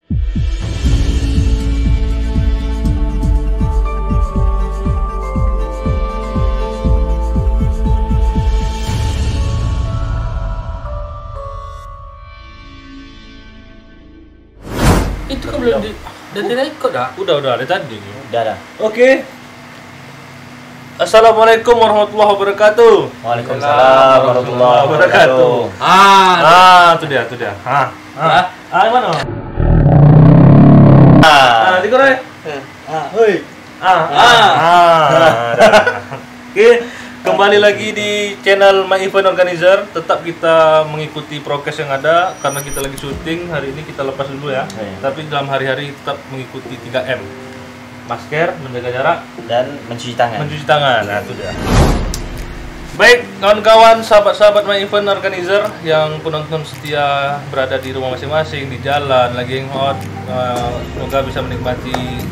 Itu kan belum dan tidak ikut dah. Udah ada tadi. Udah. Oke. Assalamualaikum warahmatullahi wabarakatuh. Waalaikumsalam warahmatullahi wabarakatuh. Itu dia. Mana? Dikorek. Hoi. Oke, kembali lagi di channel My Event Organizer. Tetap kita mengikuti prokes yang ada karena kita lagi syuting. Hari ini kita lepas dulu ya. Tapi dalam hari-hari tetap mengikuti 3M. Masker, menjaga jarak, Dan mencuci tangan. Nah, itu dia. Baik, kawan-kawan, sahabat-sahabat My Event Organizer yang penonton setia berada di rumah masing-masing, di jalan, lagi hangout, semoga bisa menikmati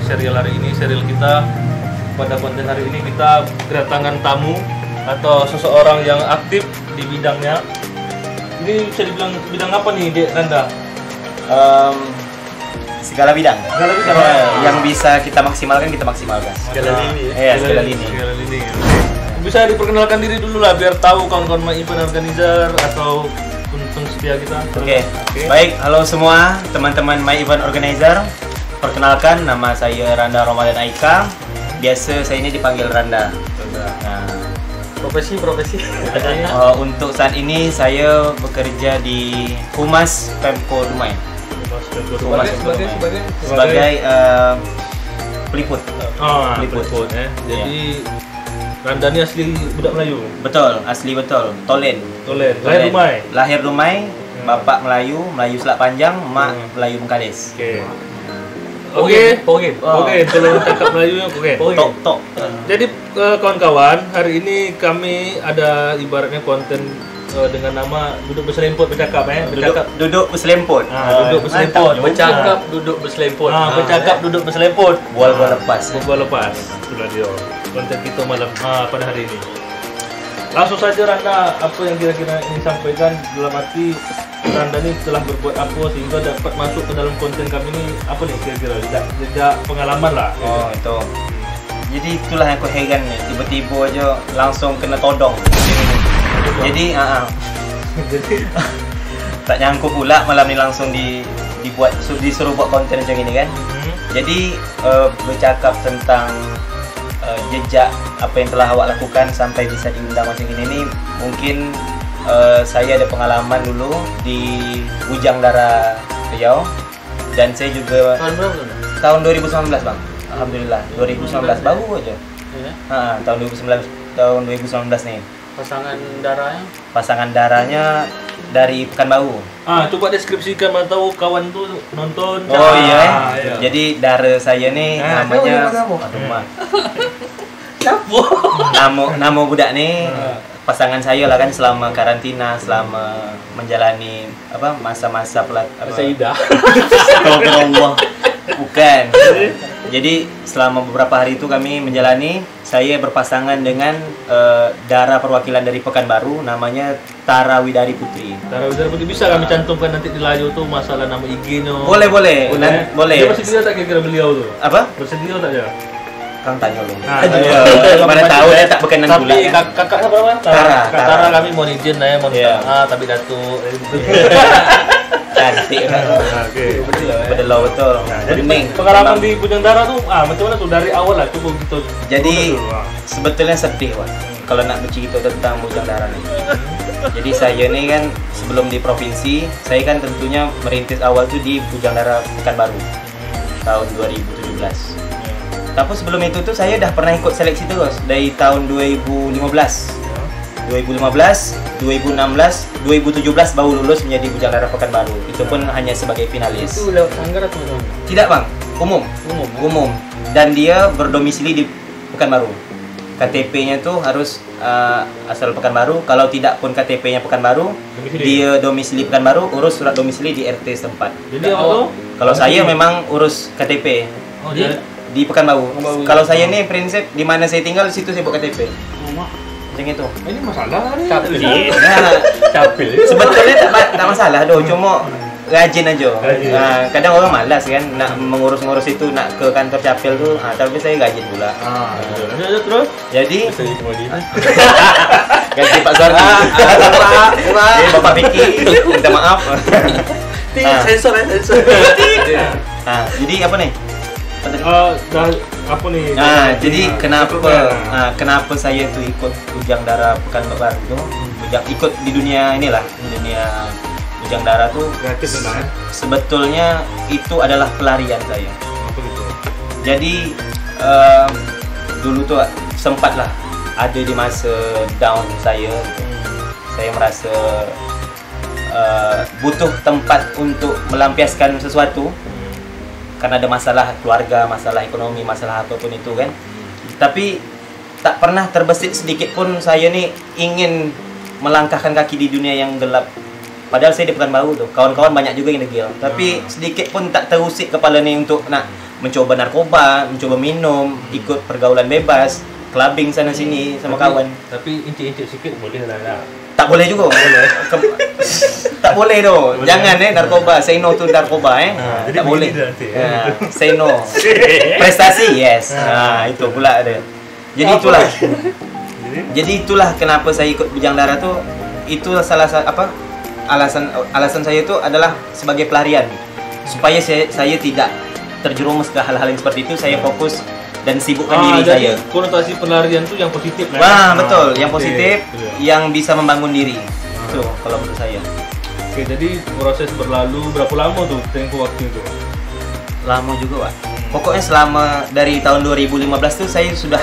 serial hari ini, serial kita. Pada konten hari ini kita kedatangan tamu atau seseorang yang aktif di bidangnya. Ini bisa dibilang bidang apa nih, Dek Randa? Segala bidang. Segala bidang. Yang bisa kita maksimalkan, kita maksimalkan. Segala lini. Iya, segala lini. Bisa diperkenalkan diri dulu lah biar tahu kawan-kawan My Event Organizer atau penonton setia kita. Oke. Baik, halo semua teman-teman My Event Organizer. Perkenalkan, nama saya Randa Ramadan Aika. Biasa saya ini dipanggil Randa. Nah, Profesi. untuk saat ini saya bekerja di Humas Pemko Dumai. Sebagai peliput. Peliput. Jadi Randa ini asli budak Melayu. Betul, asli betul. Tolen. Lahir Dumai. Lahir Dumai. Bapak Melayu Selat Panjang, mak Melayu Bengkales. Oke, kalau cakap Melayu oke. Tok. Jadi kawan-kawan, hari ini kami ada ibaratnya konten dengan nama duduk berselemput bercakap Duduk berselemput. Duduk berselemput. Bercakap, duduk berselemput. Bercakap duduk berselemput. Bual lepas. Itulah dia konten kita malam pada hari ini. Langsung saja Randa, apa yang kira-kira ingin sampaikan dalam arti Randa ini telah berbuat apa sehingga dapat masuk ke dalam konten kami ini, apa nih kira-kira jejak pengalaman lah. Oh itu. Jadi itulah yang aku heran nih, tiba-tiba aja langsung kena todong. Jadi tak nyangkut pula malam ni langsung disuruh buat konten macam ini kan. Jadi bercakap tentang jejak apa yang telah awak lakukan sampai bisa diundang macam ini nih, mungkin saya ada pengalaman dulu di Bujang Dara Riau dan saya juga Tahun berapa? tahun 2019 bang. Alhamdulillah 2019 baru aja. Tahun 2019 nih. Pasangan darahnya dari Pekanbaru. Coba deskripsikan, mana tahu kawan tuh nonton. Oh iya. Jadi dara saya nih namanya nama budak nih pasangan saya lah kan, selama karantina, selama menjalani masa-masa Saidah. Allah. Bukan. Jadi selama beberapa hari itu kami menjalani, saya berpasangan dengan dara perwakilan dari Pekanbaru, namanya Tara Widari Putri. Tara Widari Putri, bisa kami cantumkan nanti di layar tuh masalah nama IG-nya. Boleh. Dia bersedia tak kira-kira beliau tuh? Apa? Bersedia tak dia? Kang tanya lu. Mana tahu dia tak berkenan pula. Tapi kakaknya berapa? Tara kami mau izin lah ya, tapi datuk. Cantik kan. Betul. Jadi pengalaman di Bujang Dara tuh macam mana tuh dari awal lah cukup gitu. Jadi sebetulnya sedih Wan kalau nak bercerita tentang Bujang Dara nih. Jadi saya nih kan sebelum di provinsi, saya kan tentunya merintis awal tuh di Bujang Dara Pekanbaru tahun 2017. Tapi sebelum itu tuh saya dah pernah ikut seleksi terus dari tahun 2015, 2016, 2017 baru lulus menjadi Bujang Dara Pekanbaru. Itu pun hanya sebagai finalis. Itu lewat sanggar atau apa? Tidak bang, umum. Dan dia berdomisili di Pekanbaru. KTP-nya tuh harus asal Pekanbaru. Kalau tidak pun KTP-nya Pekanbaru, dia domisili Pekanbaru, urus surat domisili di RT setempat. Jadi apa tuh? Kalau saya memang urus KTP. Di Pekanbaru. Kalau saya nih prinsip di mana saya tinggal, di situ saya buat KTP. Macam itu. Ini masalah nih. Capil. Sebetulnya tak masalah doh, cuma rajin aja. Rajin. Kadang orang malas kan nak mengurus-ngurus itu, nak ke kantor capil tuh. Tapi saya rajin pula. Terus? Jadi Saya semua dia. ganti Pak Sardi. Bapak Vicky minta maaf. Sensor ya, sensor. Jadi apa nih? Apa nih? Jadi kenapa saya tuh ikut Bujang Dara Pekanbaru tuh? Ikut di dunia inilah, dunia Bujang Dara tuh. Kreatif memang. Sebetulnya itu adalah pelarian saya. Apa gitu? Jadi dulu tuh sempatlah ada di masa down saya. Saya merasa butuh tempat untuk melampiaskan sesuatu. Karena ada masalah keluarga, masalah ekonomi, masalah apapun itu kan. Tapi tak pernah terbesit sedikit pun saya nih ingin melangkahkan kaki di dunia yang gelap. Padahal saya di Pekanbaru tuh, kawan-kawan banyak juga yang degil. Tapi sedikit pun tak terusik kepala nih untuk nak mencoba narkoba, mencoba minum, ikut pergaulan bebas, clubbing sana sini sama kawan. Tapi incik-incik sikit boleh lah. Tak boleh juga. Tak boleh doh. Jangan narkoba. Say no to narkoba Jadi tak boleh. nanti, Say no. Prestasi yes. Itu pula ada. Jadi itulah. Jadi itulah kenapa saya ikut Bujang Dara tuh. Itu salah satu alasan saya itu adalah sebagai pelarian. Supaya saya tidak terjerumus ke hal-hal yang seperti itu. Saya fokus dan sibukkan diri jadi saya. konotasi pelarian tuh yang positif lah. Wah, betul, yang Oke, positif, betul. yang bisa membangun diri. Itu kalau menurut saya. Oke, jadi proses berlalu berapa lama tuh tempo waktu itu? Lama juga, Pak. Pokoknya selama dari tahun 2015 tuh saya sudah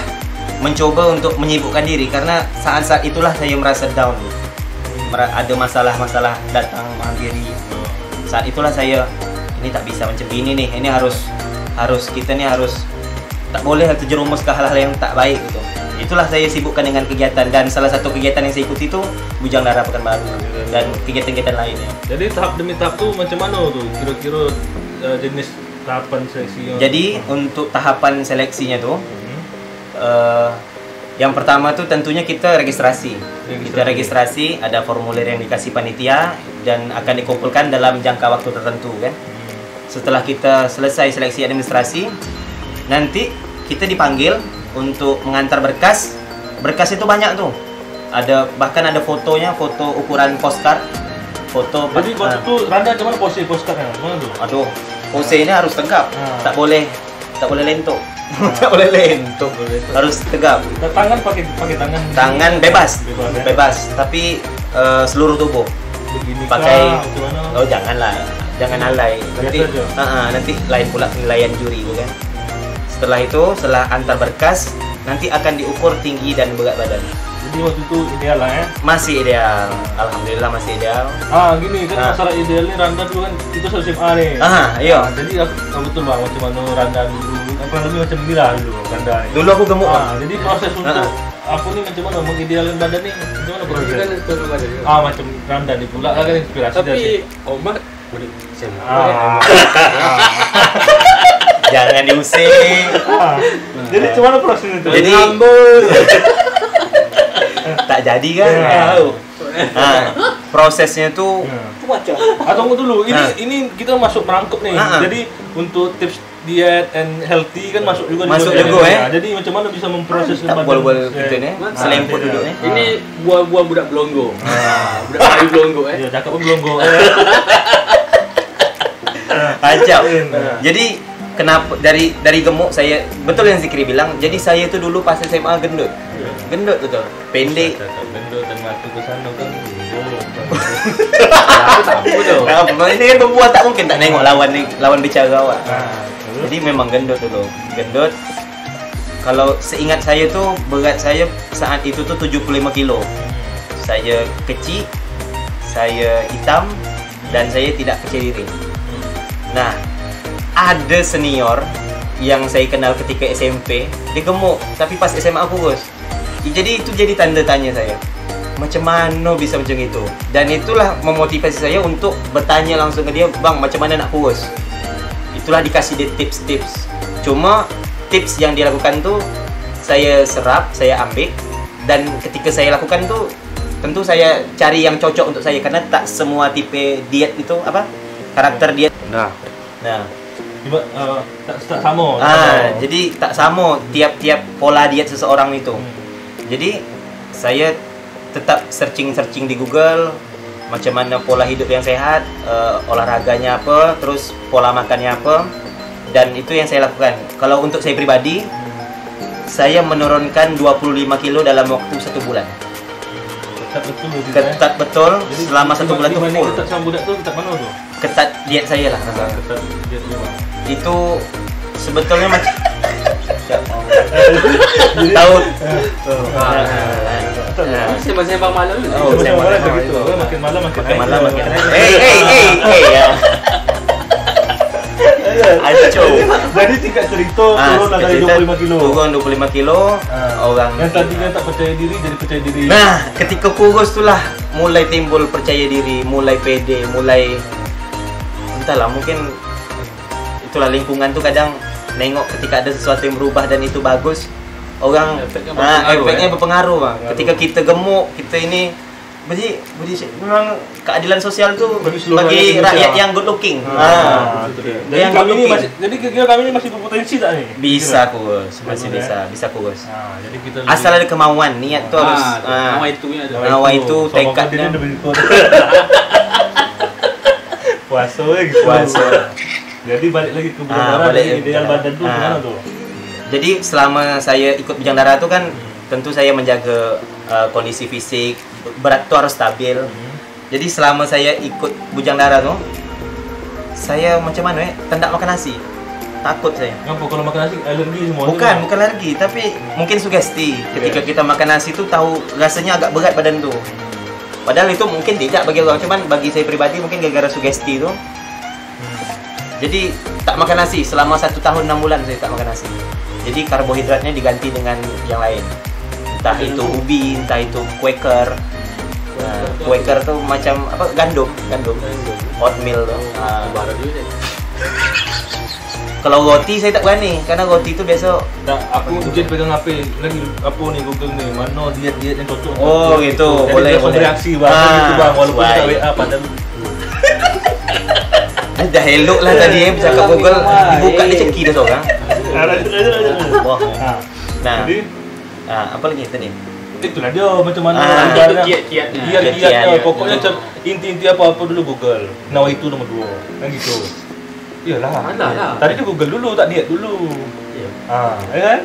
mencoba untuk menyibukkan diri karena saat-saat itulah saya merasa down. Ada masalah-masalah datang menghampiri. Saat itulah saya ini tak bisa macam ini nih. Ini harus kita nih harus tak boleh terjerumus ke hal-hal yang tak baik gitu. Itulah saya sibukkan dengan kegiatan dan salah satu kegiatan yang saya ikuti itu Bujang Dara Pekanbaru dan kegiatan-kegiatan lainnya. Jadi tahap demi tahap tuh macam mana tuh? Kira-kira jenis tahapan seleksi. Jadi untuk tahapan seleksinya tuh yang pertama tuh tentunya kita registrasi. Kita registrasi, ada formulir yang dikasih panitia dan akan dikumpulkan dalam jangka waktu tertentu kan. Setelah kita selesai seleksi administrasi, nanti kita dipanggil untuk mengantar berkas. Berkas itu banyak tuh. Bahkan ada fotonya, foto ukuran postcard. Jadi waktu itu Randa cuman pose postcardnya mana tuh? Aduh, pose ini harus tegap. Tak boleh lentok. Tak boleh lentok. Harus tegap. Tangan pakai tangan. Tangan bebas. Tapi seluruh tubuh. Begini Pakai. gimana? Oh, janganlah. Jangan alay. Nanti lain pula penilaian juri itu kan. Setelah antar berkas, nanti akan diukur tinggi dan berat badan. Jadi waktu itu ideal lah ya? Masih ideal, alhamdulillah masih ideal. Gini kan masalah ideal nih Randa dulu kan itu SMA nih. Iya. Jadi aku betul bang macam mana Randa dulu. Kurang lebih macam ini lah dulu Randa. Dulu aku gemuk. Jadi proses untuk aku nih macam mana mengidealkan badan nih macam mana Kan proses? itu ada juga. Macam Randa nih pula kan inspirasi dari. Tapi Omar udah SMA. Jangan diusik. Jadi macam mana prosesnya itu? Jadi tak jadi kan? Prosesnya tuh tunggu dulu. Ini kita masuk merangkap nih. Jadi untuk tips diet and healthy kan masuk juga. Masuk di juga Jadi macam mana bisa memproses tak bol-bol gitu nih, selemput duduknya. Ini buah-buah budak Belonggo. Budak Melayu Belonggo Ya cakap pun belum go. Acap. Jadi kenapa dari gemuk saya betul yang Zikri bilang. Jadi saya tuh dulu pas SMA gendut. Gendut betul. Pendek. Gendut dan matu ke sana kan. Ini kan berbuat tak mungkin tak nengok lawan bicara awak. Jadi memang gendut dulu. Gendut. Kalau seingat saya tuh berat saya saat itu tuh 75 kilo. Saya kecil, saya hitam dan saya tidak percaya diri. Nah, ada senior yang saya kenal ketika SMP, dia gemuk, tapi pas SMA kurus. Jadi itu jadi tanda tanya saya. Macam mana bisa macam itu? Dan itulah memotivasi saya untuk bertanya langsung ke dia, "Bang, macam mana nak kurus?" Itulah dikasih dia tips-tips. Cuma tips yang dia lakukan tuh saya serap, saya ambil, dan ketika saya lakukan tuh tentu saya cari yang cocok untuk saya karena tak semua tipe diet itu karakter dia. Nah, Nah, tak sama. jadi tak sama tiap-tiap pola diet seseorang itu. Jadi saya tetap searching di Google macam mana pola hidup yang sehat, olahraganya apa, terus pola makannya apa, dan itu yang saya lakukan. Kalau untuk saya pribadi, saya menurunkan 25 kilo dalam waktu 1 bulan. Ketat betul. Selama 1 bulan itu full. Ketat sama budak tu ketat mana tu? Ketat diet saya lah. Ketat diet dia. Itu sebetulnya macam tahu. Sembang-sembang malam ni. Sembang malam begitu. Makin malam makin ya. Aco. Jadi tingkat cerita turun dari 25 kilo. Turun 25 kilo. Orang yang tadinya tak percaya diri jadi percaya diri. Nah, ketika kurus itulah mulai timbul percaya diri, mulai pede, mulai entahlah, mungkin itulah lingkungan tuh kadang nengok ketika ada sesuatu yang berubah dan itu bagus, orang efeknya berpengaruh, Bang. Ketika kita gemuk, kita ini memang keadilan sosial tuh bagi rakyat yang good looking. Jadi kira kami ini masih berpotensi tak nih? Bisa kurus, masih bisa kurus. Jadi kita asal ada kemauan, niat tuh harus. Nawa itu tekadnya. Puasa. Jadi balik lagi ke bujang darah, ideal badan tuh gimana tuh? Jadi selama saya ikut bujang darah tuh kan tentu saya menjaga kondisi fisik, berat tuh harus stabil. Jadi selama saya ikut bujang darah tuh, saya macam mana tendak makan nasi. Takut saya. Kenapa kalau makan nasi alergi semua? Bukan alergi, tapi mungkin sugesti. Ketika kita makan nasi tuh tahu rasanya agak berat badan tuh. Padahal itu mungkin tidak bagi orang, cuman bagi saya pribadi mungkin gara-gara sugesti itu. Jadi tak makan nasi selama 1 tahun 6 bulan saya tak makan nasi. Jadi karbohidratnya diganti dengan yang lain. Entah itu ubi, entah itu Quaker. Quaker tuh macam apa? Gandum. Oatmeal tuh. Kalau roti saya tak berani karena roti itu biasa. Tak, aku ujian pegang HP lagi apa ni Google ni, mana diet-diet yang cocok. Oh gitu, boleh. Reaksi bang, gitu bang, walaupun tak WA pada. Dah elok lah tadi bercakap Google, dibuka dia ceki dah seorang. Wah. Nah. Apa lagi tadi? Itulah dia macam mana kiat-kiatnya. Pokoknya inti-inti apa dulu Google. Nawa itu nombor 2. Kan gitu. Iyalah. Tadi dia Google dulu, tak diet dulu. Ya. Ya kan?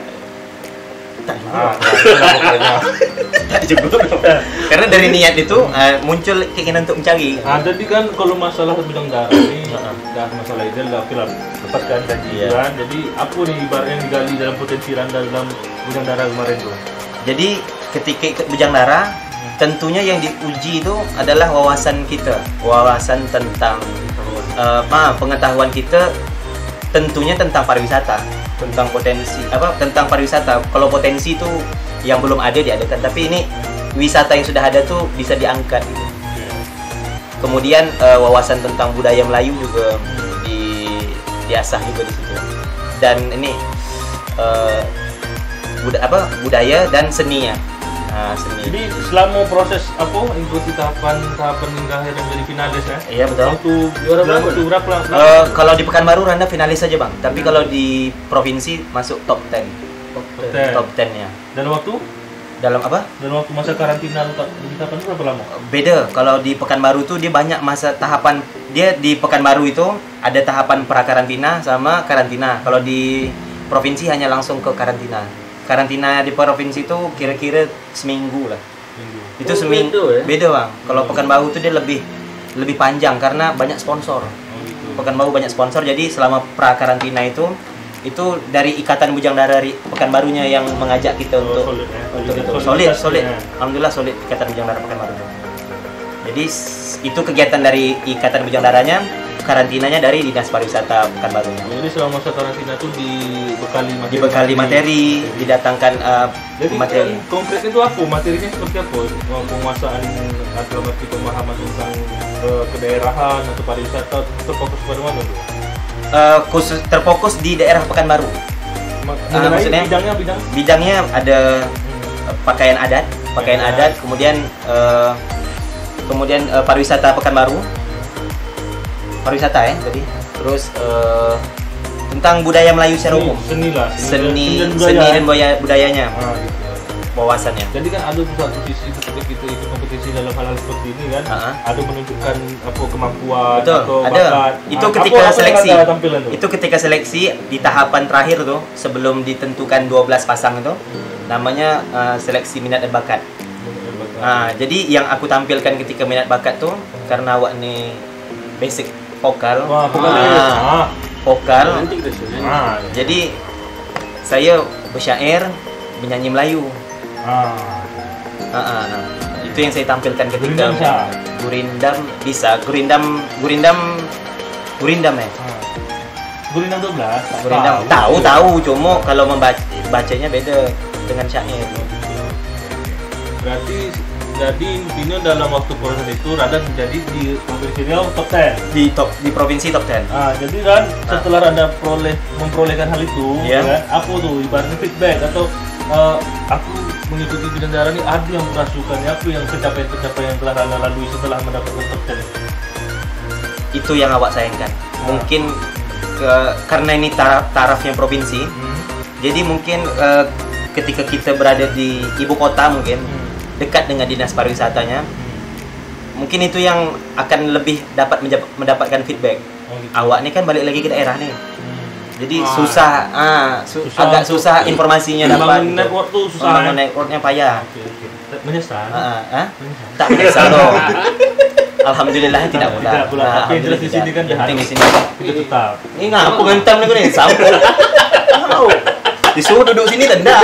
Tak juga. Karena dari niat itu muncul keinginan untuk mencari. Jadi kan kalau masalah bidang darah ni dah masalah itu lah, lepaskan janji kan. Jadi apa nih ibaratnya yang digali dalam potensi Randa dalam bidang darah kemarin tu? Jadi ketika ikut bidang darah, tentunya yang diuji itu adalah wawasan kita, wawasan tentang pengetahuan kita, tentunya tentang pariwisata. Tentang potensi tentang pariwisata. Kalau potensi itu yang belum ada diadakan, tapi ini wisata yang sudah ada tuh bisa diangkat gitu. Kemudian wawasan tentang budaya Melayu juga diasah juga di situ. Dan ini budaya dan seninya. Seni. Jadi selama proses ikuti tahapan hingga akhirnya menjadi finalis ya? Iya betul. Waktu berapa? Kalau di Pekanbaru Randa finalis saja bang. Tapi kalau di provinsi masuk top 10. Top 10 ya. Dan waktu? Dalam apa? Dalam waktu masa karantina itu berapa lama? Beda. Kalau di Pekanbaru tuh dia banyak masa tahapan. Dia di Pekanbaru itu ada tahapan pra-karantina sama karantina. Kalau di provinsi hanya langsung ke karantina. Karantina di provinsi itu kira-kira seminggu lah. Itu seminggu. Beda bang. Kalau Pekanbaru itu dia lebih panjang karena banyak sponsor. Pekanbaru banyak sponsor, jadi selama pra karantina itu dari Ikatan Bujang Darah Pekanbarunya yang mengajak kita untuk itu. Solid. Alhamdulillah solid Ikatan Bujang Darah Pekanbaru. Jadi itu kegiatan dari Ikatan Bujang Darahnya, karantinanya dari Dinas Pariwisata Pekanbaru. Jadi selama masa karantina itu dibekali materi, didatangkan materi. Konkretnya itu apa? Materinya seperti apa? Penguasaan atau pemahaman tentang kedaerahan atau pariwisata terfokus pada mana tuh? Khusus terfokus di daerah Pekanbaru. Maksudnya bidangnya ada pakaian adat, kemudian pariwisata Pekanbaru. pariwisata ya tadi. Terus tentang budaya Melayu secara umum. Seni lah. Seni dan budayanya. Gitu. Wawasannya. Jadi kan ada satu sisi ketika kita ikut kompetisi dalam hal-hal seperti ini kan, ada menunjukkan apa kemampuan atau bakat. Itu ketika seleksi. Tampilan tuh? Itu ketika seleksi di tahapan terakhir tuh, sebelum ditentukan 12 pasang itu, namanya seleksi minat dan bakat. Jadi yang aku tampilkan ketika minat bakat tuh karena awak nih basic vokal. Vokal. Jadi saya bersyair, menyanyi Melayu. Itu yang saya tampilkan ketika Gurindam bisa. Gurindam ya. Gurindam 12. Gurindam tahu cuma kalau membacanya beda dengan syair. Berarti jadi intinya dalam waktu proses itu Rada menjadi di kompetisi Riau top 10 di provinsi top 10. Jadi kan setelah Rada memperolehkan hal itu, kan, apa tuh ibaratnya feedback atau aku mengikuti bidang darah ini ada yang merasukannya, apa yang pencapaian yang telah Rada lalui setelah mendapatkan top 10? Itu yang awak sayangkan. Mungkin karena ini tarafnya provinsi, jadi mungkin ketika kita berada di ibu kota mungkin dekat dengan dinas pariwisatanya, mungkin itu yang akan lebih dapat mendapatkan feedback. Awak ini kan balik lagi ke daerah nih, jadi agak susah informasinya dapat. Bangun network tuh susah. Bangun networknya payah. Menyesal? Tak menyesal dong. Alhamdulillah tidak pula. Tapi yang jelas di sini kan penting di sini kita tetap. Ini ngapa ngentam nih gue nih sampul. Disuruh duduk sini tenda.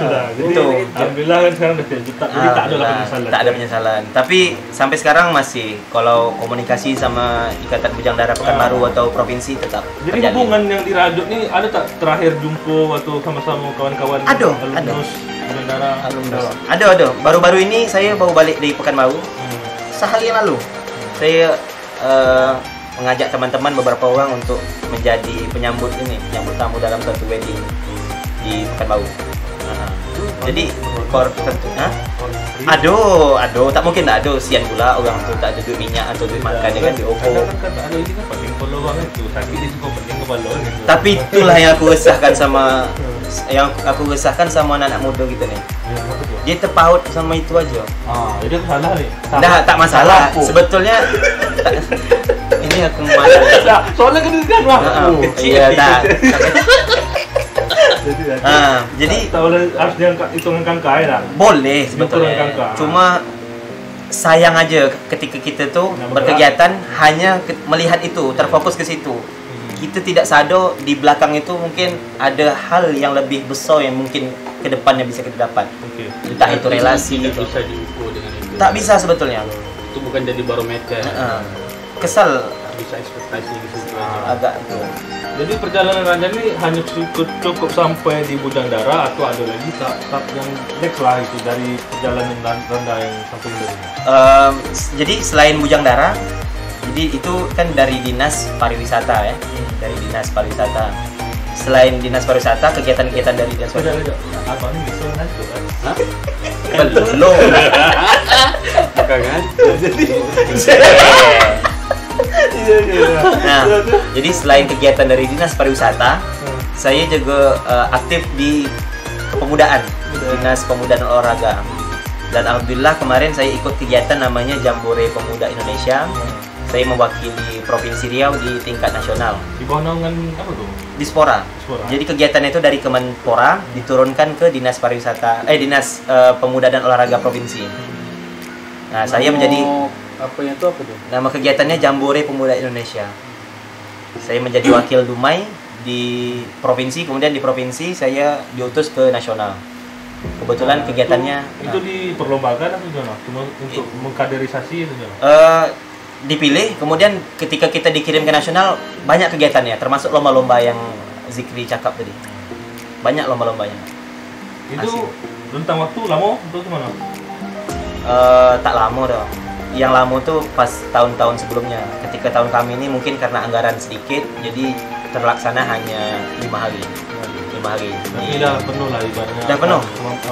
Sudah. Jadi alhamdulillah kan sekarang udah tetap. Jadi tak ada penyesalan. Tak ada penyesalan. Tapi sampai sekarang masih kalau komunikasi sama Ikatan Bujang Dara Pekanbaru atau provinsi tetap. Jadi hubungan yang dirajut nih ada tak terakhir jumpa waktu sama-sama kawan-kawan alumnus Bujang Dara? Ada. Baru-baru ini saya baru balik dari Pekanbaru. Sehari yang lalu saya mengajak teman-teman beberapa orang untuk menjadi penyambut tamu dalam satu wedding di Pekanbaru. Jadi aduh, tak mungkin tak ada, sian pula orang tu tak ada duit minyak atau duit makan dia kan di Oppo. Kan tak ada ini kan paling peluang itu, tapi dia suka penting kepala gitu. Tapi itulah yang aku resahkan sama anak-anak muda kita nih. Dia terpaut sama itu aja. Jadi aku salah nih. Tak masalah. Sebetulnya ini aku malah. Soalnya kan kecil. Iya, tak. Jadi harus diangkat hitungan kangkai lah. Boleh sebetulnya. Cuma sayang aja ketika kita tuh berkegiatan hanya melihat itu, terfokus ke situ. Kita tidak sadar di belakang itu mungkin ada hal yang lebih besar yang mungkin ke depannya bisa kita dapat. Entah itu relasi gitu. Bisa diukur dengan itu. Tak bisa sebetulnya. Itu bukan jadi barometer. Kesal. Bisa ekspektasi gitu. Agak itu. Jadi perjalanan Randa ini hanya cukup sampai di Bujang Dara atau ada lagi tahap yang next lah itu dari perjalanan Randa yang sampai ini? Jadi selain Bujang Dara, jadi itu kan dari dinas pariwisata ya, dari dinas pariwisata. Selain dinas pariwisata, kegiatan-kegiatan dari dinas pariwisata. Apa nih bisa ngantuk kan? Belum. Bukan kan? Nah, jadi selain kegiatan dari dinas pariwisata, saya juga aktif di kepemudaan, dinas pemuda dan olahraga. Dan alhamdulillah kemarin saya ikut kegiatan namanya Jambore Pemuda Indonesia. Saya mewakili Provinsi Riau di tingkat nasional. Di bawah naungan apa tuh? Dispora. Jadi kegiatan itu dari Kemenpora diturunkan ke dinas pariwisata, dinas pemuda dan olahraga provinsi. Nah, saya menjadi apanya itu apa tuh? Nama kegiatannya Jambore Pemuda Indonesia. Saya menjadi wakil Dumai di provinsi, kemudian di provinsi saya diutus ke nasional. Kebetulan kegiatannya itu diperlombakan atau gimana? Cuma untuk mengkaderisasi itu gimana? Dipilih, kemudian ketika kita dikirim ke nasional banyak kegiatannya, termasuk lomba-lomba yang Zikri cakap tadi. Banyak lomba-lombanya. Itu rentang waktu lama atau gimana? Tak lama dong. Yang lama tuh pas tahun-tahun sebelumnya. Ketika tahun kami ini mungkin karena anggaran sedikit, jadi terlaksana hanya 5 hari. 5 hari. Tapi dah penuh lah ibaratnya. Dah penuh.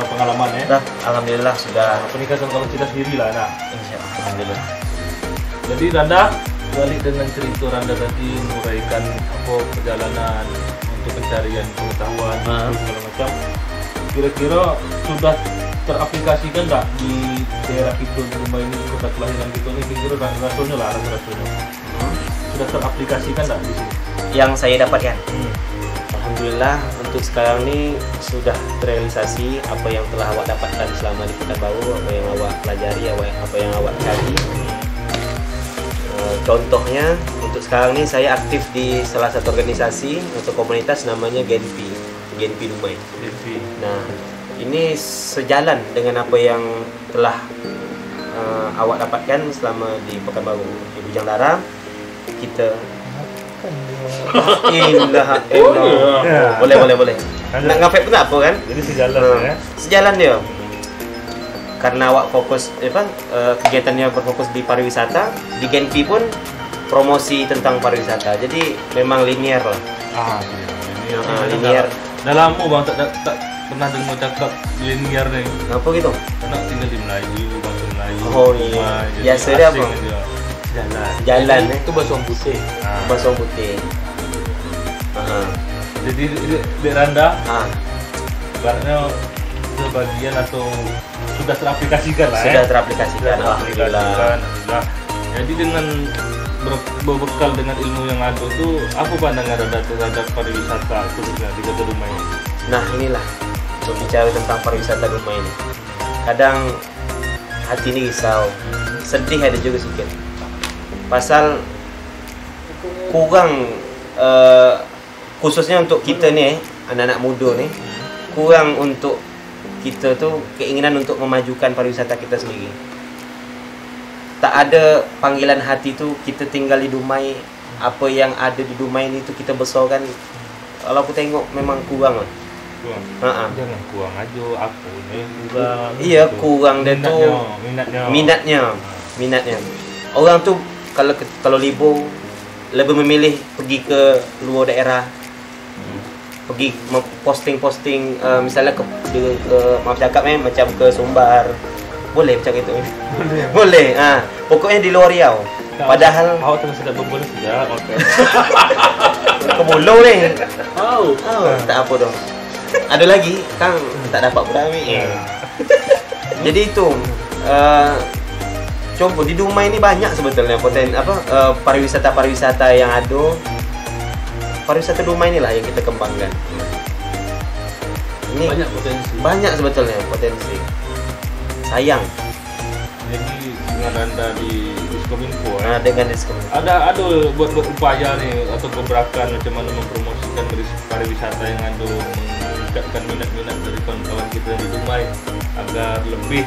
Pengalaman ya. Dah, alhamdulillah sudah. Peningkatan kapasitas diri lah, nak. Insyaallah, alhamdulillah. Jadi Randa balik dengan cerita Randa tadi menguraikan apa perjalanan untuk pencarian pengetahuan segala macam. Kira-kira sudah teraplikasikan nggak di daerah kita di rumah ini, kota kelahiran kita ini? Kira-kira rasanya lah, rasanya sudah teraplikasikan nggak di sini? Yang saya dapatkan, alhamdulillah untuk sekarang ini sudah terrealisasi apa yang telah awak dapatkan selama di Pekanbaru, apa yang awak pelajari, apa yang awak cari. Contohnya untuk sekarang ini saya aktif di salah satu organisasi atau komunitas namanya Genpi Dumai. Nah, ini sejalan dengan apa yang telah awak dapatkan selama di Pekanbaru di Bujang Dara. Kita boleh. Nak ngafek pun apa kan? Jadi sejalan ya. Sejalan dia. Karena awak fokus kegiatannya berfokus di pariwisata, di Genpi pun promosi tentang pariwisata. Jadi memang linear lah. Linear. Dah lama bang tak pernah dengar cakap linear ni. Apa gitu? Karena tinggal di Melayu, bahasa Melayu. Oh iya. Biasa dia apa? Jalan. Itu bahasa orang putih. Bahasa orang putih. Jadi di Randa, karena sebagian atau sudah teraplikasikan lah. Sudah teraplikasikan, alhamdulillah. Jadi dengan berbekal dengan ilmu yang ada itu, apa pandangan Randa terhadap pariwisata khususnya di Kota Dumai? Nah inilah berbicara tentang pariwisata Dumai ini. Kadang hati ini risau, sedih ada juga sedikit. Pasal kurang, khususnya untuk kita nih, anak-anak muda nih, kurang untuk kita tuh keinginan untuk memajukan pariwisata kita sendiri. Tak ada panggilan hati tuh kita tinggal di Dumai, apa yang ada di Dumai ini tuh kita besarkan. Kalau aku tengok memang kurang lah. Jangan kurang aja, aku ni kurang. Iya kurang dan tuh minatnya. Orang tuh kalau libur lebih memilih pergi ke luar daerah, pergi posting misalnya ke maaf cakap macam ke Sumbar, boleh macam itu. Boleh. Pokoknya di luar Riau. Padahal awak tengah sedap berbola sudah. Okey. Ke Bulu ni. Tak apa dong. Ada lagi Kang tak dapat pula ni. Jadi itu coba di Dumai ini banyak sebetulnya pariwisata yang ada. Pariwisata Dumai inilah yang kita kembangkan. Ini banyak sebetulnya potensi. Sayang. Jadi dengan Anda di Diskominfo dengan Diskominfo ada buat upaya nih atau gebrakan macam mana mempromosikan pariwisata yang ada, meningkatkan minat-minat dari kawan-kawan kita di Dumai agar lebih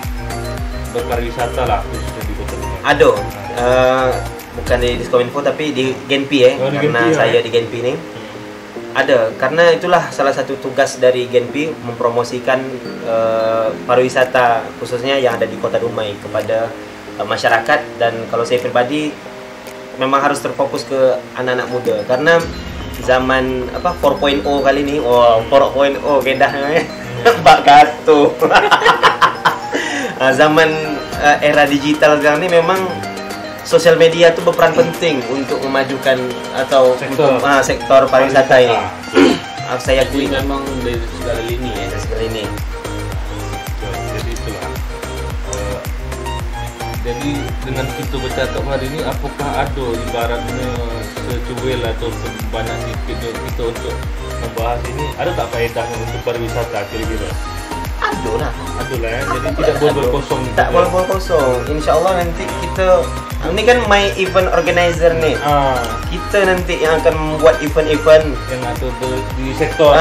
berpariwisata lah khususnya di Kota Dumai. Ada. Bukan di Diskominfo tapi di Genpi karena saya di Genpi ini. Ada, karena itulah salah satu tugas dari Genpi mempromosikan pariwisata khususnya yang ada di Kota Dumai kepada masyarakat. Dan kalau saya pribadi memang harus terfokus ke anak-anak muda karena zaman 4.0 kali ini. 4.0 kedah Pak Gato. Zaman era digital sekarang ini memang sosial media itu berperan penting untuk memajukan atau sektor pariwisata ini. Saya akui memang dari segala lini ya. Dari segala lini. Jadi itulah. Jadi dengan kita bercakap hari ini, apakah ada ibaratnya secuil atau banyak sikit kita untuk membahas ini? Ada tak faedahnya untuk pariwisata kira-kira? Ada lah ya. Jadi tidak boleh kosong. Tak boleh kosong. InsyaAllah nanti kita, ini kan my event organizer nih. Kita nanti yang akan membuat event-event yang ada di sektor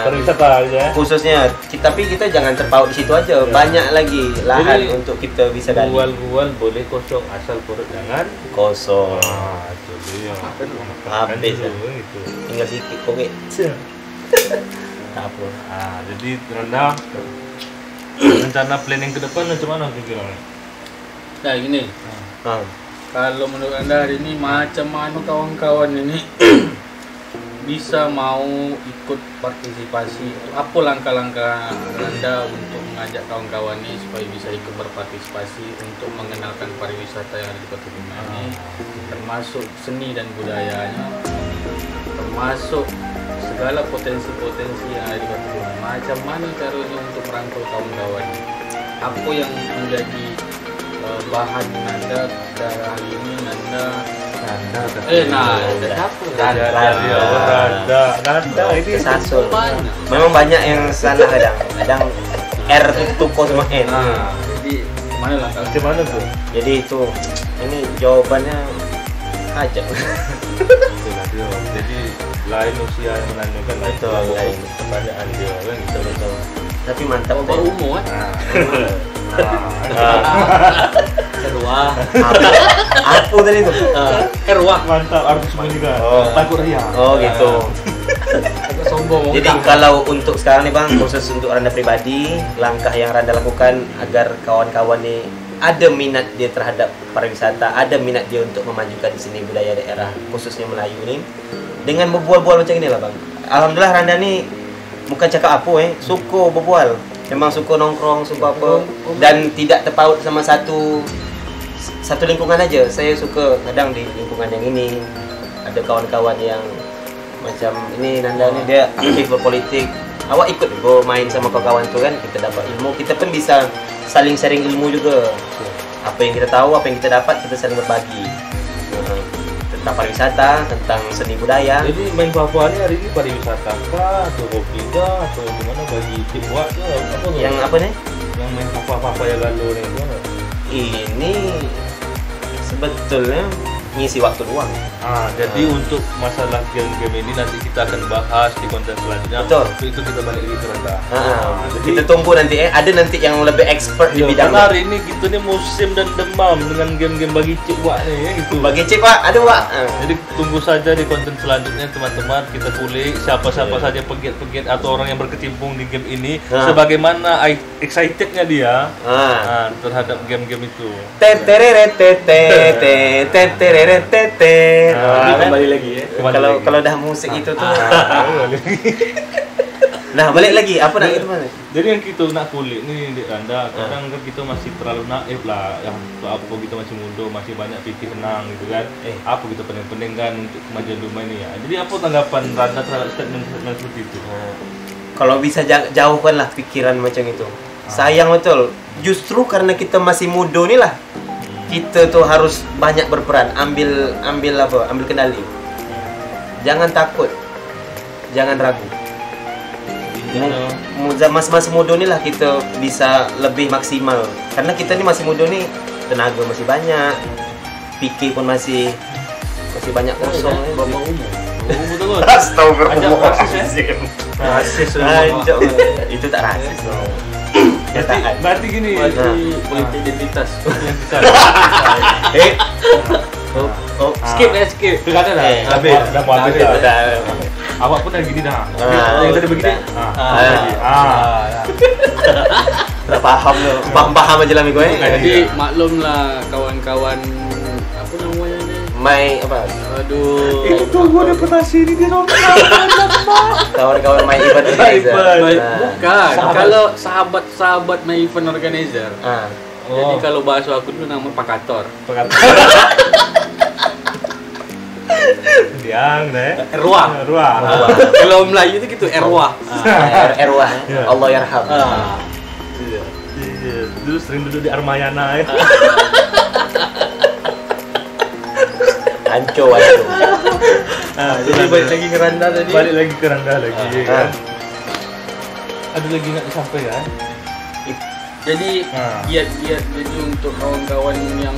pariwisata ya. Khususnya, tapi kita jangan terpaut di situ aja. Banyak lagi lahan jadi, untuk kita bisa gali. Bual-bual boleh kosong asal perut jangan kosong. Itu dia. Habis itu. Tinggal sikit korek. Tak apa. Jadi Randa rencana planning ke depan macam mana kira-kira? Nah gini, kalau menurut Anda hari ini macam mana kawan-kawan ini bisa mau ikut partisipasi, apa langkah-langkah Anda untuk mengajak kawan-kawan ini supaya bisa ikut berpartisipasi untuk mengenalkan pariwisata yang ada di Kota Bima ini, termasuk seni dan budayanya, termasuk segala potensi-potensi yang ada di Kota Bima. Macam mana caranya untuk merangkul kawan-kawan? Apa yang menjadi bahan Anda dalam hal ini? Nada ini sasul. Memang banyak yang salah kadang R tutup sama N. Jadi mana langkah? Gimana tuh? Jadi itu ini jawabannya aja. Jadi lain usia yang menanyakan lain pertanyaan dia kan kita tahu. Tapi mantap Baru umur Erwah. Apa tadi itu? Erwah. Mantap, harus sembunyikan. Takut ria. Oh gitu. Agak sombong. Jadi kalau untuk sekarang nih Bang, khusus untuk Randa pribadi, langkah yang Randa lakukan agar kawan-kawan nih ada minat dia terhadap pariwisata, ada minat dia untuk memajukan seni budaya daerah, khususnya Melayu nih, dengan berbual-bual macam ini lah Bang. Alhamdulillah Randa nih bukan cakap apa suka berbual. Memang suka nongkrong, suka apa, dan tidak terpaut sama satu lingkungan aja. Saya suka kadang di lingkungan yang ini ada kawan-kawan yang macam ini Nanda nih dia aktif berpolitik. Awak ikut go main sama kawan-kawan tuh kan, kita dapat ilmu, kita pun bisa saling sharing ilmu juga. Apa yang kita tahu, apa yang kita dapat, kita saling berbagi. Tentang pariwisata, tentang seni budaya. Jadi main Papua ini hari ini pariwisata kah, atau hobi kah, atau gimana bagi tim buat tuh apa tuh? Yang apa nih? Yang main Papua ya lalu nih gimana? Ini sebetulnya ngisi waktu luang. Jadi untuk masalah game-game ini nanti kita akan bahas di konten selanjutnya. Betul. Itu kita balik lagi ke Randa. Jadi kita tunggu nanti ada nanti yang lebih expert di bidang. Karena hari ini kita nih musim dan demam dengan game-game bagi cik wak nih ya gitu. Bagi cik Pak, ada Pak. Jadi tunggu saja di konten selanjutnya teman-teman, kita kulik siapa-siapa saja pegiat-pegiat atau orang yang berkecimpung di game ini, sebagaimana excitednya dia terhadap game-game itu. Kembali lagi ya. Kalau dah musik itu tuh. Nah, balik lagi apa nak itu mana? Jadi yang kita nak kulik nih di Randa, kadang kan kita masih terlalu naif lah. Apa kita masih muda, masih banyak pikir senang gitu kan. Apa kita penting-penting kan untuk kemajuan rumah ini ya. Jadi apa tanggapan Randa terhadap statement seperti itu? Kalau bisa jauhkanlah pikiran macam itu. Sayang betul. Justru karena kita masih muda nih lah, kita tuh harus banyak berperan, ambil kendali. Jangan takut, jangan ragu. Mas muda nih lah kita bisa lebih maksimal. Karena kita nih masih muda nih, tenaga masih banyak, pikir pun masih banyak kosong. Bapak umur. Betul. Astagfirullahaladzim. Rasis itu tak rasis. Berarti gini, politik identitas. Skip. Tidak ada dah. Habis. Dah mau habis dah. Awak pun dah gini dah. Yang tadi begini. Tak paham lo. Paham aja lah gue. Jadi maklumlah kawan-kawan apa namanya nih? Aduh. Itu gua reputasi ini dia nomor. Kawan-kawan My Event Organizer. Bukan. Kalau sahabat My Event Organizer. Jadi kalau bahasa aku itu nama Pakator. Yang Erwah. Kalau Melayu itu gitu Erwah. Erwah. Allah yarham. Iya. Dulu sering duduk di Armayana ya. Anco. Jadi balik lagi ke Randa tadi. Balik lagi ke Randa lagi kan. Ada lagi nggak disampaikan? Jadi giat-giat jadi untuk kawan-kawan yang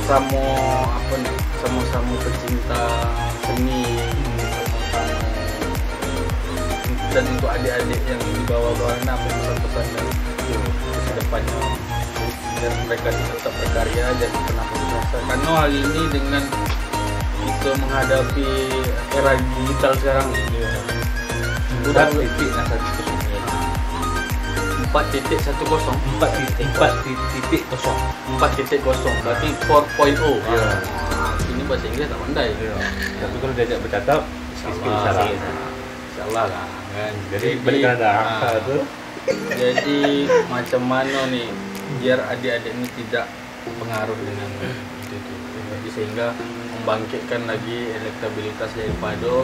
sama-sama pecinta seni, dan untuk adik-adik yang di bawah-bawah pesan-pesan dan ke depannya biar mereka tetap berkarya dan pernah berjasa. Karena hal ini dengan kita menghadapi era digital sekarang ini udah titik 4.10 berarti 4.0. Ini bahasa Inggris tak pandai. Tapi kalau diajak bercakap Insyaallah. Insyaallah lah kan. Jadi balik Kanada. Tuh. Jadi macam mana nih biar adik-adik ini tidak pengaruh dengan itu. Jadi sehingga membangkitkan lagi elektabilitas daripada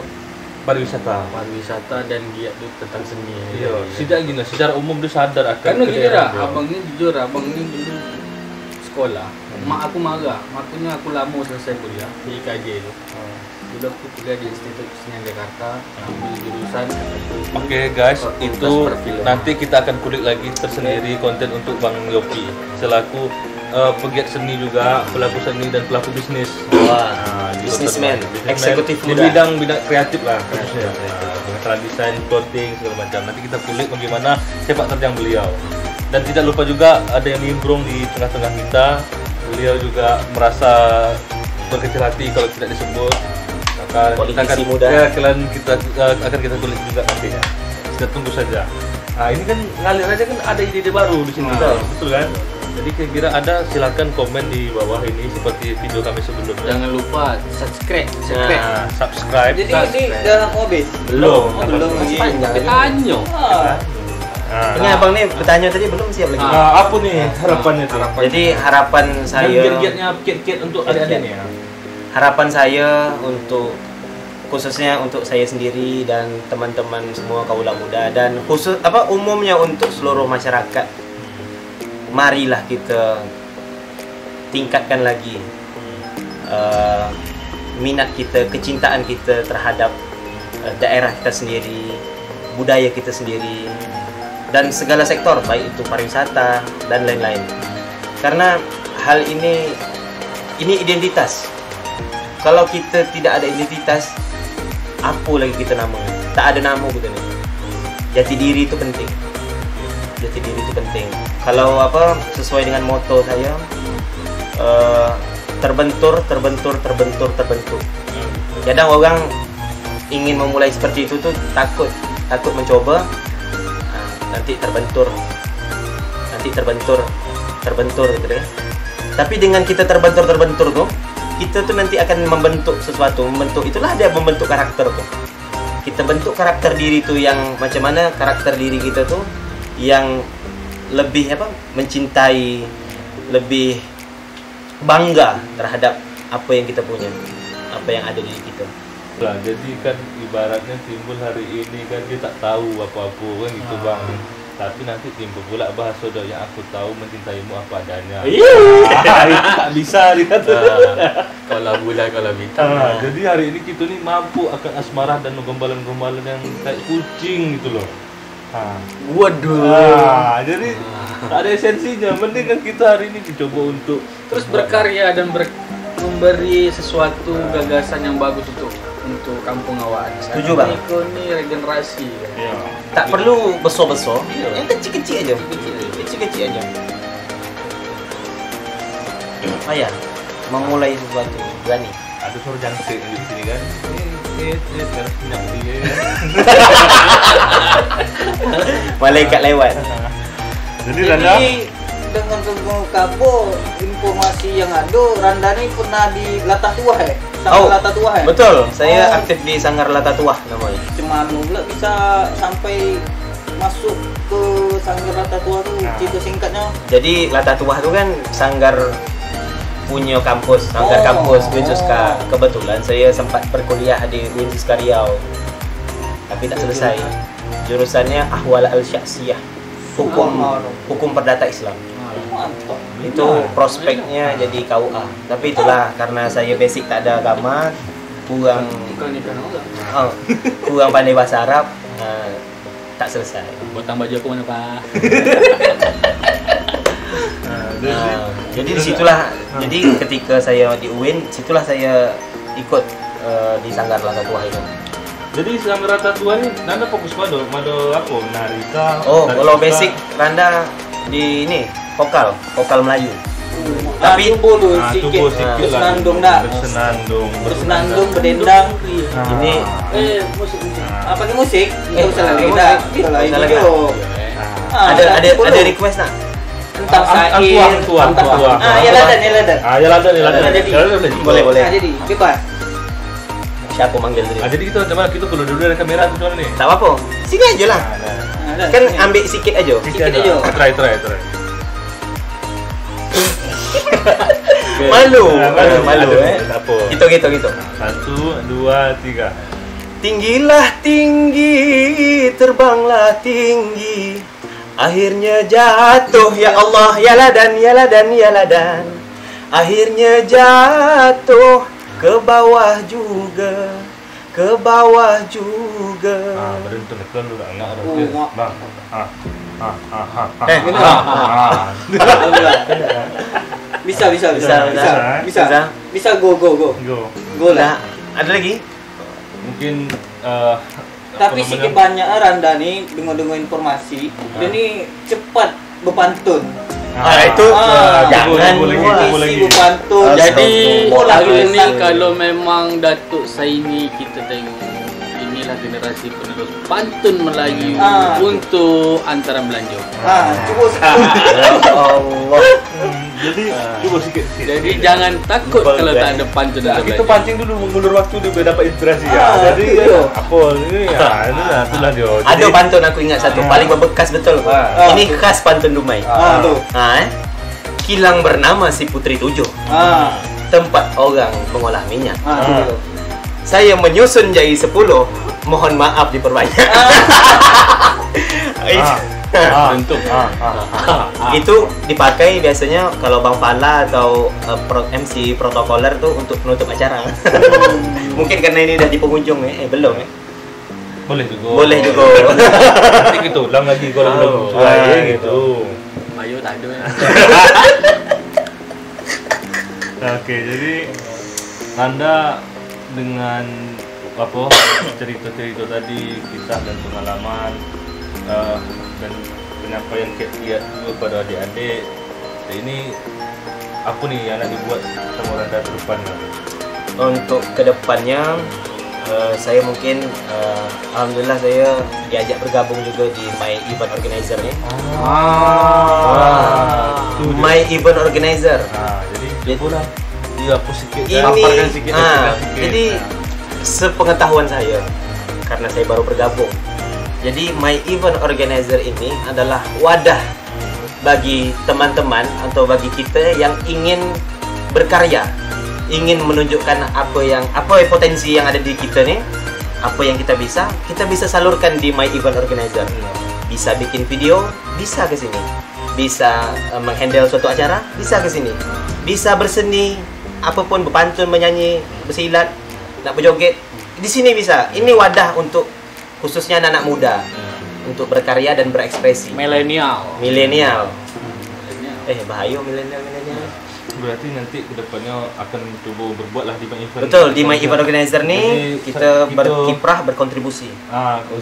pariwisata dan giat itu tentang seni. Iya, tidak gini, secara umum dia sadar akan Kan gini dah, abang ni jujur, abang ni dulu sekolah. Mak aku marah, makanya aku lama selesai kuliah di IKJ tu. Dulu aku kuliah di Institut Kesenian Jakarta, ambil jurusan. Oke guys, Fakultas itu Perfilman. nanti kita akan kulik lagi tersendiri konten untuk Bang Yopi selaku pegiat seni juga, pelaku seni dan pelaku bisnis. Wah, businessman, eksekutif di muda. bidang kreatif lah khususnya. Masalah desain, clothing segala macam. Nanti kita kulik bagaimana sepak terjang beliau. Dan tidak lupa juga ada yang nimbrung di tengah-tengah kita. Beliau juga merasa berkecil hati kalau tidak disebut. Maka Politisi kita muda. kita akan kita kulik juga nantinya. Kita tunggu saja. Nah, ini kan ngalir aja kan ada ide-ide baru di sini. Betul kan? Jadi kira-kira ada, silakan komen di bawah ini seperti video kami sebelumnya. Jangan lupa subscribe. Nah, subscribe. Jadi ini dah habis. Belum. Belum lagi. Tanya. Nah, Ini abang nih bertanya tadi belum siap lagi. apa nih harapannya tuh? Jadi harapan Dan saya, giat-giatnya kiat-kiat untuk adik-adik nih ya. harapan saya untuk khususnya untuk saya sendiri dan teman-teman semua kaula muda dan khusus umumnya untuk seluruh masyarakat. Marilah kita tingkatkan lagi minat kita, kecintaan kita terhadap daerah kita sendiri, budaya kita sendiri, dan segala sektor, baik itu pariwisata dan lain-lain. Karena hal ini identitas. Kalau kita tidak ada identitas, apa lagi kita nama? Tak ada nama kita ni. Jati diri itu penting. Jati diri itu penting. Kalau sesuai dengan moto saya, terbentur. Kadang orang ingin memulai seperti itu tuh takut mencoba, nanti terbentur gitu kan. Tapi dengan kita terbentur tuh, kita tuh nanti akan membentuk sesuatu, itulah dia membentuk karakter tuh. Kita bentuk karakter diri tuh yang macam mana karakter diri kita tuh yang lebih mencintai, lebih bangga terhadap apa yang kita punya, apa yang ada di kita. Nah, jadi kan ibaratnya timbul hari ini kan dia tak tahu apa-apa kan gitu Bang. Tapi nanti timbul pula bahasa doa yang aku tahu mencintaimu apa adanya. Itu tak bisa dikata. Kalau bulan kalau bintang. Jadi hari ini kita ni mampu akan asmara dan gombalan-gombalan yang kayak kucing gitu loh. Waduh. Jadi tak ada esensinya. Mending kan kita hari ini dicoba untuk Terus berkarya dan memberi sesuatu gagasan yang bagus untuk kampung awak. Setuju, Bang. Ini regenerasi. ya. Tak perlu besar-besar, Iya. yang kecil-kecil aja. Kecil-kecil aja. Payah memulai sesuatu, berani. Ada suara jangkrik di sini kan. Harus minyak dia. Malaikat lewat. Jadi Randa, Dengan kabo informasi yang ada, Randa ni pernah di Latah Tuah Sanggar Latah Tuah Betul, saya aktif di Sanggar Latah Tuah namanya. Cuma pula bisa sampai masuk ke Sanggar Latah Tuah tu, cerita singkatnya. Jadi Latah Tuah itu kan sanggar punya kampus, sanggar kampus Winsuska. Kebetulan saya sempat berkuliah di Winsuska Riau, tapi tak selesai. Jurusannya Ahwal al-Syaksiyah, hukum perdata Islam. Mantap. Itu prospeknya jadi KUA. Tapi itulah karena saya basic tak ada agama, kurang pandai bahasa Arab, tak selesai. Botang baju aku mana Pak? Jadi disitulah, jadi ketika saya di UIN, situlah saya ikut di Sanggar Latah Tuah itu. jadi Sanggar Latah Tuah ni Nanda fokus pada apa? Narika. Oh, kalau basic Randa di ini vokal Melayu. Tapi tubuh tubuh sikit, sikit lah. bersenandung dah. Bersenandung, berdendang. ini Musik. Apa ni musik? Tak usah lagi musik. dah. Tak usah Itu lagi. jo. ada request nak? Tentang Tuah. ya ladan. Ya ladan. Jadi. Boleh. Jadi bebas. siapa manggil tadi. Jadi kita coba kita kalau dulu dari kamera tu mana ni? Tak apa. Sini aja lah. Ada. Kan ambil sikit aja. Sikit aja. Try. Malu. Malu. Tak apa. Gitu. 1, 2, 3. Tinggilah tinggi, terbanglah tinggi, akhirnya jatuh, ya Allah, ya ladan. Akhirnya jatuh ke bawah juga. Beruntung kan lu enggak ada. Oh, enggak. Bang. Bisa. Go. Go. Go lah. Ada lagi? Mungkin Tapi sikit banyak Randa nih dengar informasi. Dia ni cepat berpantun. Itu jangan boleh Isi berpantun. Jadi Bola hari ini senang. kalau memang Datuk Saini kita tengok inilah generasi penerus pantun Melayu untuk antara Melayu. Cuba Allah. jadi cuba sikit. Jadi jangan takut kalau tak ada pantun dalam Kita Melayu. pancing dulu mengulur waktu dia biar dapat inspirasi ya. Jadi betul. apa ini ya itulah dia. Ada pantun aku ingat satu, paling membekas betul. Ini khas pantun Dumai. tu. Kilang bernama si Putri Tujuh, tempat orang mengolah minyak. Tu. Saya menyusun jari 10, mohon maaf diperbanyak. Bentuk. Itu dipakai biasanya kalau Bang Pala atau MC protokoler tuh untuk penutup acara. Mungkin karena ini udah di penghujung belum ya? Boleh juga. Nanti kita ulang lagi kalau belum sesuai gitu. Ayo tak ada. Oke, jadi Anda dengan apa cerita-cerita tadi, kisah dan pengalaman dan penyampaian kiat-kiat juga pada adik-adik. Ini apa nih yang nak dibuat sama Randa ke depannya? Untuk kedepannya saya mungkin alhamdulillah saya diajak bergabung juga di My Event Organizer nih. My Event Organizer. Jadi cobalah dia apa sikit Ini sikit. jadi sepengetahuan saya karena saya baru bergabung. Jadi My Event Organizer ini adalah wadah bagi teman-teman atau bagi kita yang ingin berkarya, ingin menunjukkan apa potensi yang ada di kita nih, apa yang kita bisa salurkan di My Event Organizer. Bisa bikin video, bisa ke sini. Bisa menghandle suatu acara, bisa ke sini. Bisa berseni, apapun, berpantun, menyanyi, bersilat, nak berjoget, di sini bisa. Ini wadah untuk khususnya anak-anak muda untuk berkarya dan berekspresi. Milenial. Bahaya milenial. Berarti nanti kedepannya akan coba berbuatlah di My Event. Betul, di My Event Organizer nih Jadi, kita berkiprah, berkontribusi.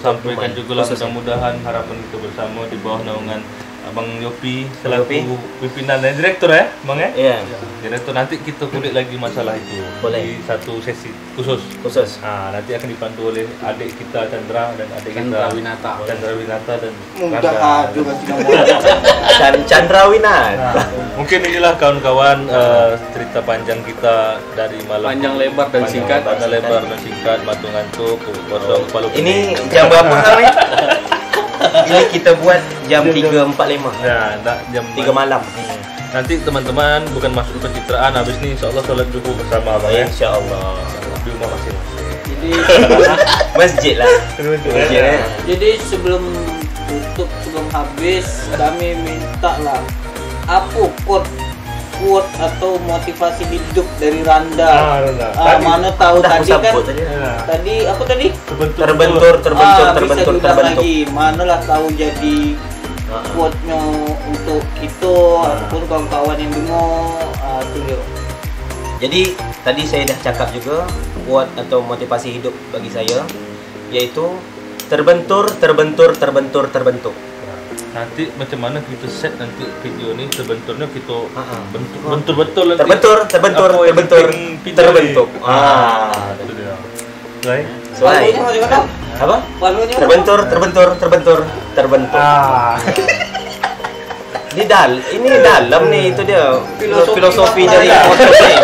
Sampaikan Dumai, juga lah khususnya. mudah-mudahan harapan kita bersama di bawah naungan Abang Yopi Yopi. selaku pimpinan dan direktur ya, Bang ya? Iya, Direktur, nanti kita kulik lagi masalah itu. Boleh. Di satu sesi khusus. Nanti akan dipandu oleh adik kita Chandra dan adik Chandra kita Winata. Chandra Winata dan Mudah juga dan Chandra Winata. Mungkin inilah kawan-kawan cerita panjang kita dari malam Panjang lebar dan singkat. Panjang lebar dan singkat, matu ngantuk, kosong kepala. Ini jam berapa sekarang? Ini kita buat jam 3.45. Ya, jam 3 malam. Nanti teman-teman bukan masuk pencitraan, habis ini insyaallah sholat subuh bersama Bang ya. Insyaallah. Di rumah masing-masing. Jadi Masjid lah. Masjid. jadi sebelum tutup, sebelum habis, kami minta lah apa quote atau motivasi hidup dari Randa. Tadi Mana tahu Udah aku tadi kan sambut tadi. tadi apa tadi? Terbentur. Bisa diulang lagi. Manalah tahu jadi quote-nya untuk kita ataupun kawan-kawan yang dengar. Itu dia. Jadi tadi saya dah cakap juga quote atau motivasi hidup bagi saya yaitu terbentur. Nanti macam mana kita set nanti video ni terbenturnya kita bentur terbentuk. Itu dia. Baik. Soalnya Palunya macam mana? apa? Palunya Terbentur. Ini dalam nih, itu dia filosofi dari motor nih.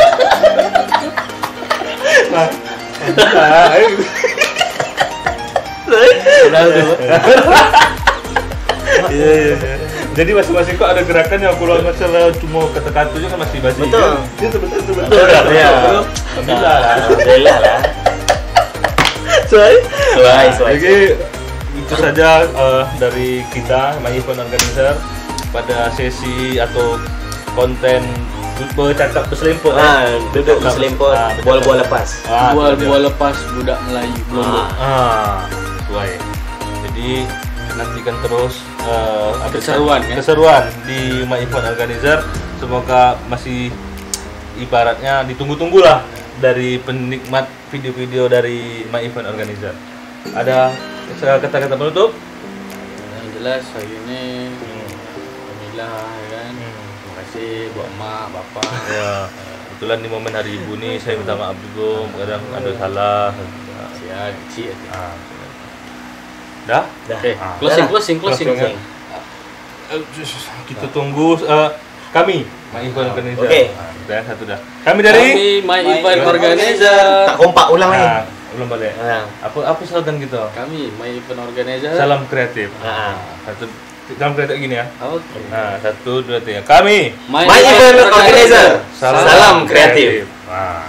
Iya. Jadi masing-masing kok ada gerakan yang kalau masalah cuma kata-kata aja kan masih basi. Betul. Itu betul. Iya. Alhamdulillah lah. Sesuai. Jadi itu saja dari kita My Event Organizer pada sesi atau konten bercakap berselemput. Duduk berselemput, bola-bola lepas. Bual lepas budak Melayu belum. Sesuai. Jadi nantikan terus keseruan di My Event Organizer. Semoga masih ibaratnya ditunggu-tunggu lah dari penikmat video-video dari My Event Organizer. Ada kata-kata penutup? Yang jelas hari ini alhamdulillah ya kan. Terima kasih buat mak, bapak. Ya, kebetulan di momen hari ibu nih saya minta maaf juga, kadang ada salah. Ya, kecil. Dah? Oke, closing. Kita tunggu kami My Event Organizer. Oke. Dan satu dah. Kami dari My Event Organizer. Tak kompak ulang lagi. Belum balik. Apa slogan kita? Kami My Event Organizer. Salam kreatif. Salam kreatif gini ya. Oke. Nah, 1, 2, 3. Kami My Event Organizer. Salam kreatif. Nah.